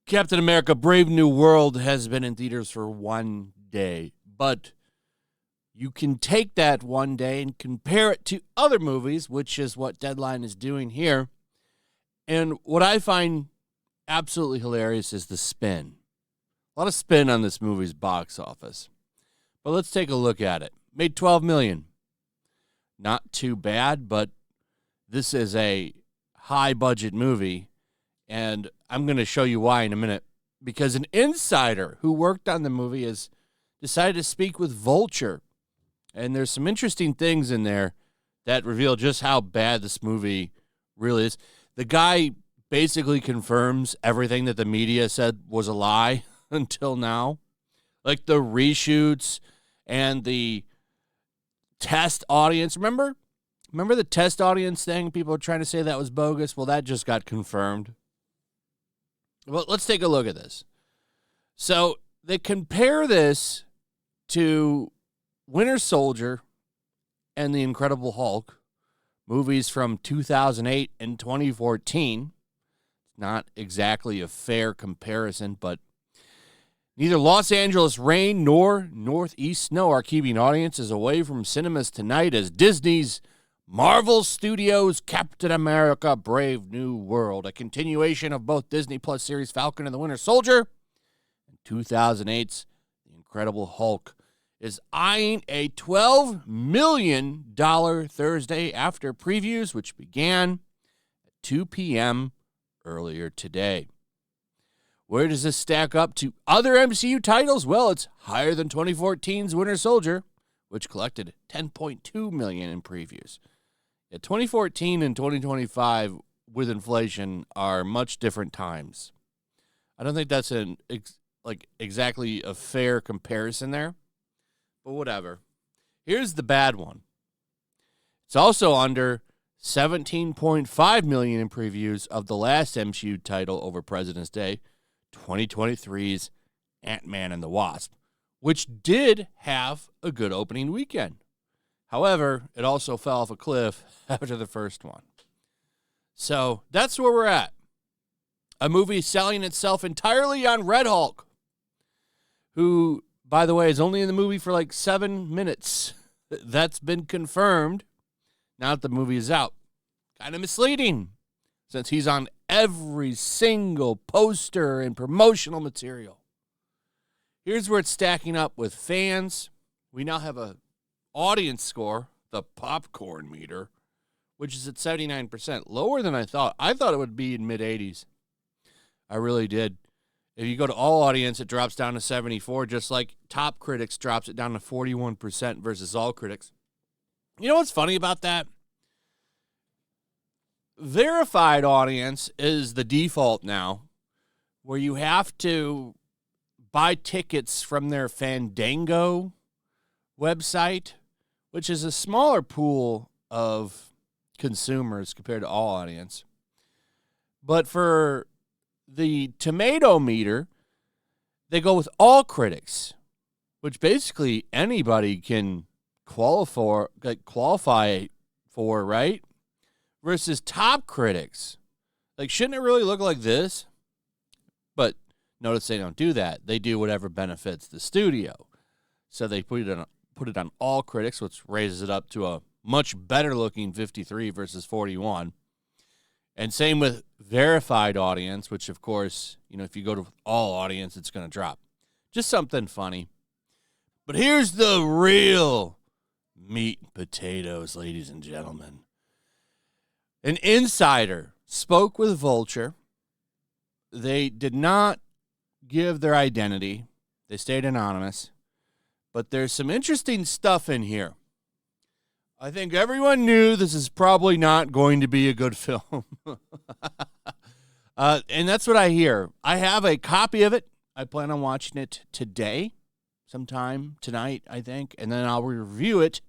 Captain America: Brave New World has been in theaters for one day, but you can take that one day and compare it to other movies, which is what Deadline is doing here. And what I find absolutely hilarious is the spin. A lot of spin on this movie's box office. But let's take a look at it. Made $12 million. Not too bad, but this is a high-budget movie, and I'm going to show you why in a minute. Because an insider who worked on the movie has decided to speak with Vulture. And there's some interesting things in there that reveal just how bad this movie really is. The guy basically confirms everything that the media said was a lie until now. Like the reshoots and the test audience. Remember the test audience thing? People were trying to say that was bogus. Well, that just got confirmed. Well, let's take a look at this. So they compare this to Winter Soldier and The Incredible Hulk, movies from 2008 and 2014. Not exactly a fair comparison, but neither Los Angeles rain nor Northeast snow are keeping audiences away from cinemas tonight as Disney's Marvel Studios' Captain America: Brave New World, a continuation of both Disney Plus series Falcon and the Winter Soldier, and 2008's The Incredible Hulk, is eyeing a $12 million Thursday after previews, which began at 2 p.m. earlier today. Where does this stack up to other MCU titles? Well, it's higher than 2014's Winter Soldier, which collected $10.2 million in previews. 2014 and 2025 with inflation are much different times. I don't think that's exactly a fair comparison there, but whatever. Here's the bad one. It's also under $17.5 million in previews of the last MCU title over President's Day, 2023's Ant-Man and the Wasp, which did have a good opening weekend. However, it also fell off a cliff after the first one. So that's where we're at. A movie selling itself entirely on Red Hulk, who, by the way, is only in the movie for like 7 minutes. That's been confirmed now that the movie is out. Kind of misleading, since he's on every single poster and promotional material. Here's where it's stacking up with fans. We now have a audience score, the popcorn meter, which is at 79%, lower than I thought. I thought it would be in mid-80s. I really did. If you go to all audience, it drops down to 74, just like Top Critics drops it down to 41% versus all critics. You know what's funny about that? Verified audience is the default now, where you have to buy tickets from their Fandango website, which is a smaller pool of consumers compared to all audience. But for the tomato meter, they go with all critics, which basically anybody can qualify for, right? Versus Top Critics. Like, shouldn't it really look like this? But notice they don't do that. They do whatever benefits the studio. So they put it on all critics, which raises it up to a much better looking 53 versus 41. And same with verified audience, which of course, if you go to all audience, it's going to drop. Just something funny. But here's the real meat and potatoes, ladies and gentlemen. An insider spoke with Vulture. They did not give their identity. They stayed anonymous. But there's some interesting stuff in here. I think everyone knew this is probably not going to be a good film. And that's what I hear. I have a copy of it. I plan on watching it today, sometime tonight, I think. And then I'll review it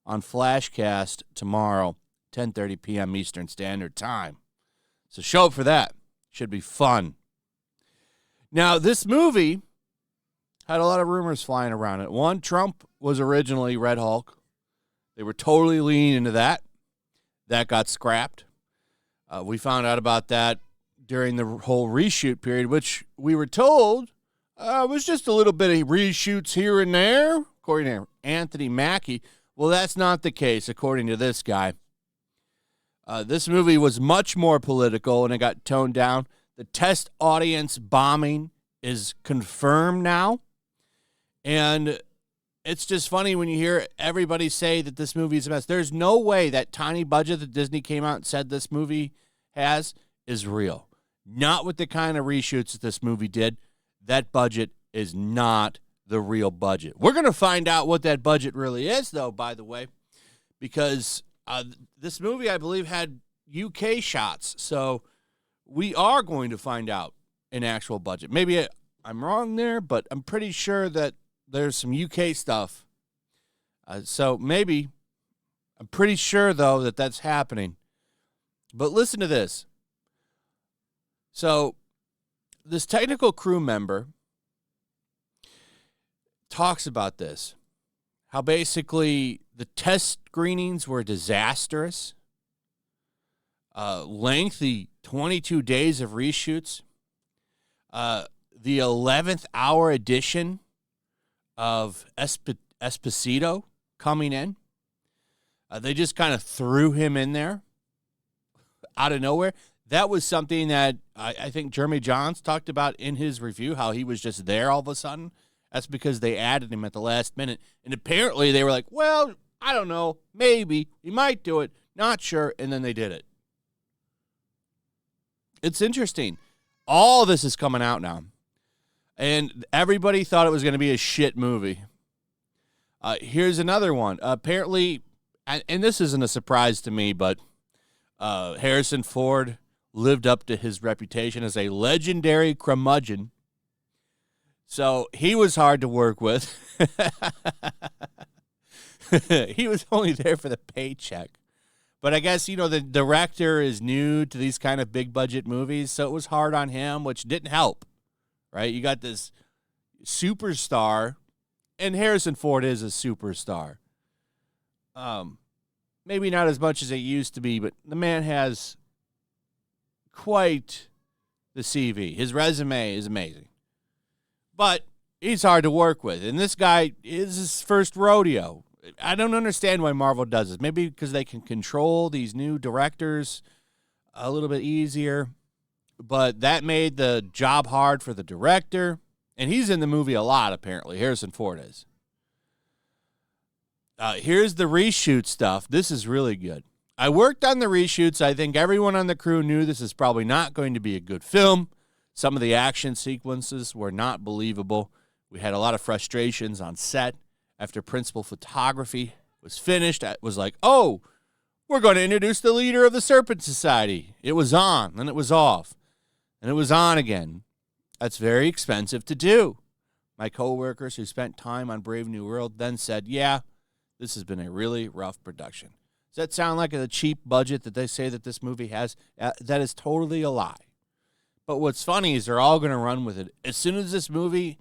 on Flashcast tomorrow, 10:30 p.m. Eastern Standard Time. So show up for that. Should be fun. Now, this movie had a lot of rumors flying around it. One, Trump was originally Red Hulk. They were totally leaning into that. That got scrapped. We found out about that during the whole reshoot period, which we were told was just a little bit of reshoots here and there, according to Anthony Mackie. Well, that's not the case, according to this guy. This movie was much more political, and it got toned down. The test audience bombing is confirmed now. And it's just funny when you hear everybody say that this movie is a mess. There's no way that tiny budget that Disney came out and said this movie has is real. Not with the kind of reshoots that this movie did. That budget is not the real budget. We're going to find out what that budget really is, though, by the way, because this movie, I believe, had UK shots. So we are going to find out an actual budget. Maybe I'm wrong there, but I'm pretty sure that there's some UK stuff. So maybe, I'm pretty sure, though, that that's happening. But listen to this. So this technical crew member talks about this, how basically the test screenings were disastrous, lengthy 22 days of reshoots, the 11th hour edition of Esposito coming in. They just kind of threw him in there out of nowhere. That was something that I think Jeremy Johns talked about in his review, how he was just there all of a sudden. That's because they added him at the last minute. And apparently they were like, well, I don't know, maybe, we might do it, not sure, and then they did it. It's interesting. All this is coming out now. And everybody thought it was going to be a shit movie. Here's another one. Apparently, and this isn't a surprise to me, but Harrison Ford lived up to his reputation as a legendary curmudgeon. So he was hard to work with. He was only there for the paycheck. But I guess, the director is new to these kind of big budget movies, so it was hard on him, which didn't help, right? You got this superstar, and Harrison Ford is a superstar. Maybe not as much as it used to be, but the man has quite the CV. His resume is amazing. But he's hard to work with, and this guy is his first rodeo. I don't understand why Marvel does this. Maybe because they can control these new directors a little bit easier, but that made the job hard for the director, and he's in the movie a lot, apparently. Harrison Ford is. Here's the reshoot stuff. This is really good. I worked on the reshoots. I think everyone on the crew knew this is probably not going to be a good film. Some of the action sequences were not believable. We had a lot of frustrations on set. After principal photography was finished, it was like, oh, we're going to introduce the leader of the Serpent Society. It was on, then it was off, and it was on again. That's very expensive to do. My coworkers who spent time on Brave New World then said, yeah, this has been a really rough production. Does that sound like a cheap budget that they say that this movie has? That is totally a lie. But what's funny is they're all going to run with it. As soon as this movie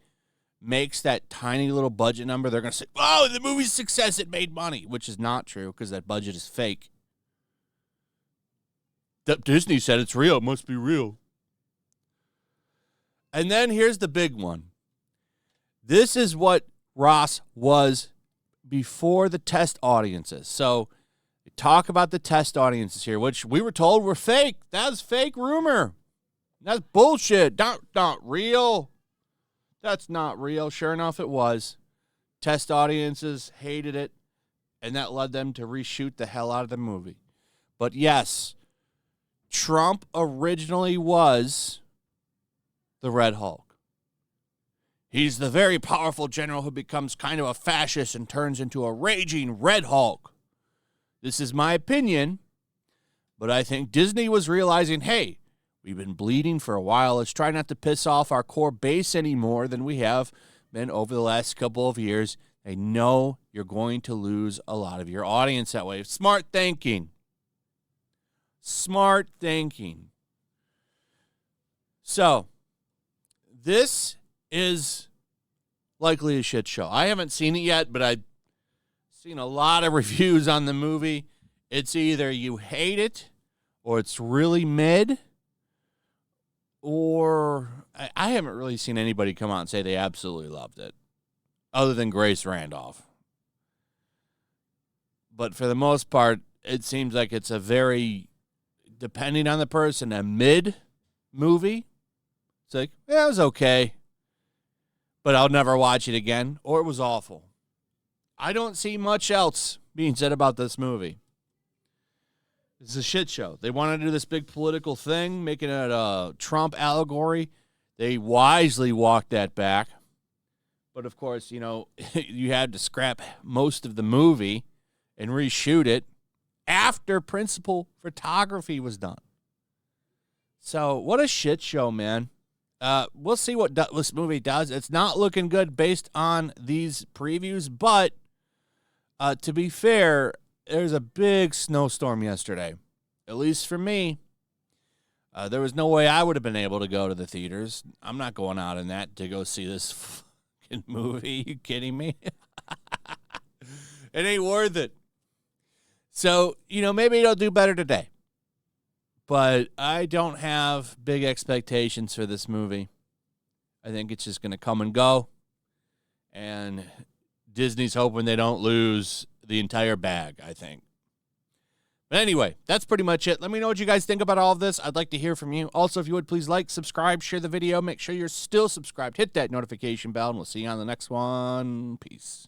makes that tiny little budget number, they're going to say, oh, the movie's success, it made money, which is not true because that budget is fake. Disney said it's real. It must be real. And then here's the big one. This is what Ross was before the test audiences. So talk about the test audiences here, which we were told were fake. That's fake rumor. That's bullshit. Not real. That's not real. Sure enough, it was. Test audiences hated it, and that led them to reshoot the hell out of the movie. But yes, Trump originally was the Red Hulk. He's the very powerful general who becomes kind of a fascist and turns into a raging Red Hulk. This is my opinion, but I think Disney was realizing, hey, we've been bleeding for a while. Let's try not to piss off our core base any more than we have been over the last couple of years. They know you're going to lose a lot of your audience that way. Smart thinking. Smart thinking. So, this is likely a shit show. I haven't seen it yet, but I seen a lot of reviews on the movie. It's either you hate it or it's really mid, or I haven't really seen anybody come out and say they absolutely loved it, other than Grace Randolph. But for the most part, it seems like it's a very, depending on the person, a mid movie. It's like, yeah, it was okay, but I'll never watch it again, or it was awful. I don't see much else being said about this movie. It's a shit show. They wanted to do this big political thing, making it a Trump allegory. They wisely walked that back. But, of course, you had to scrap most of the movie and reshoot it after principal photography was done. So, what a shit show, man. We'll see what this movie does. It's not looking good based on these previews, but to be fair, there's a big snowstorm yesterday. At least for me. There was no way I would have been able to go to the theaters. I'm not going out in that to go see this fucking movie. You kidding me? It ain't worth it. So, maybe it'll do better today. But I don't have big expectations for this movie. I think it's just going to come and go. And Disney's hoping they don't lose the entire bag, I think. But anyway, that's pretty much it. Let me know what you guys think about all of this. I'd like to hear from you. Also, if you would, please like, subscribe, share the video. Make sure you're still subscribed. Hit that notification bell, and we'll see you on the next one. Peace.